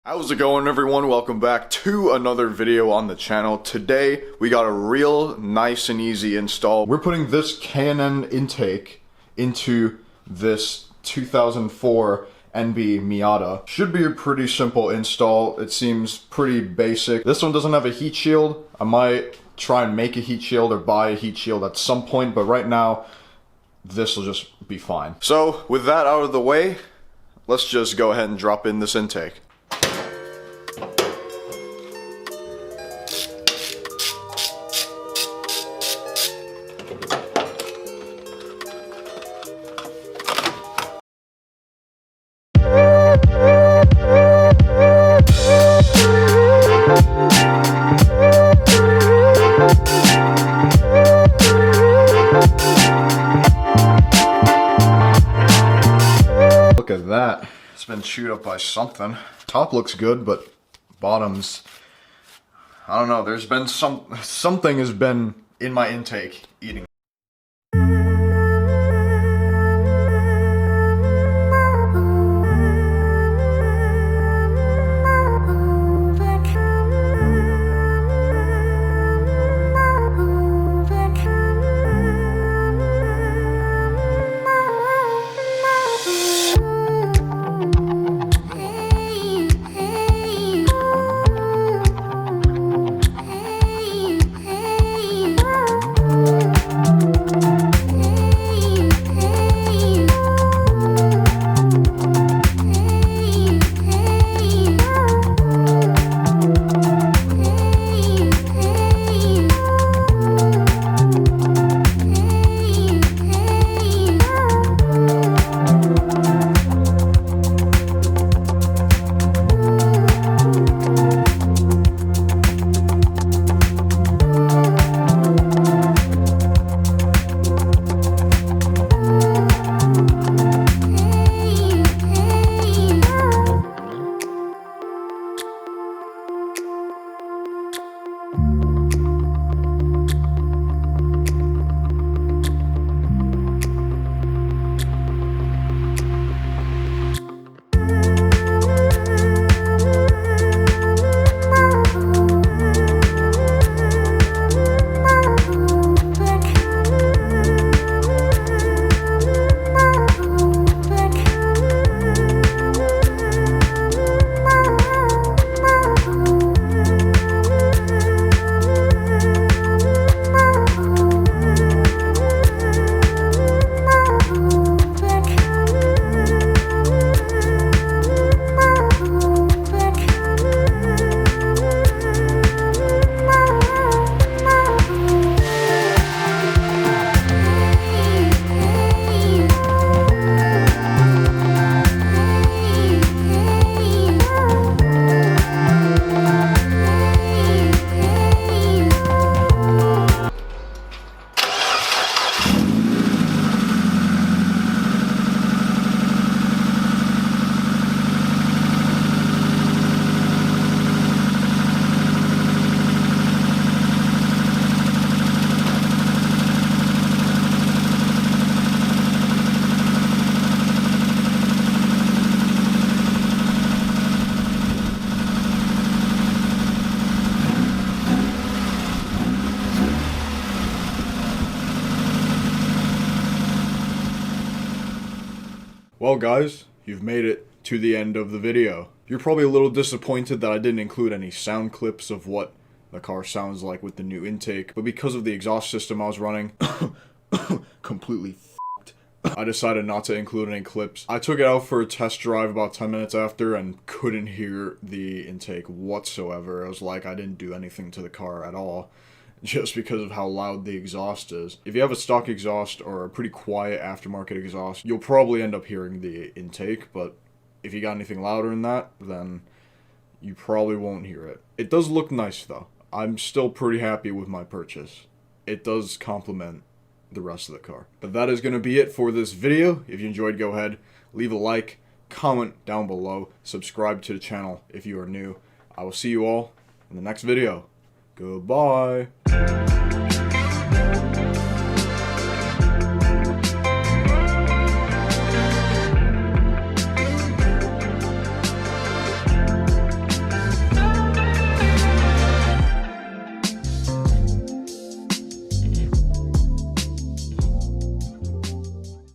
How's it going, everyone? Welcome back to another video on the channel. Today we got a real nice and easy install. We're putting this K&N intake into this 2004 NB Miata. Should be a pretty simple install. It seems pretty basic. This one doesn't have a heat shield. I might try and make a heat shield or buy a heat shield at some point, but right now this will just be fine. So with that out of the way, let's just go ahead and drop in this intake. Look at that. It's been chewed up by something. Top looks good, but bottoms, I don't know. There's been something has been in my intake eating. Well guys, you've made it to the end of the video. You're probably a little disappointed that I didn't include any sound clips of what the car sounds like with the new intake, but because of the exhaust system I was running, completely f***ed, I decided not to include any clips. I took it out for a test drive about 10 minutes after and couldn't hear the intake whatsoever. I was like, I didn't do anything to the car at all, just because of how loud the exhaust is. If you have a stock exhaust or a pretty quiet aftermarket exhaust, you'll probably end up hearing the intake, but if you got anything louder than that, then you probably won't hear it. It does look nice though. I'm still pretty happy with my purchase. It does complement the rest of the car. But that is going to be it for this video. If you enjoyed, go ahead, leave a like, comment down below, subscribe to the channel if you are new. I will see you all in the next video. Goodbye.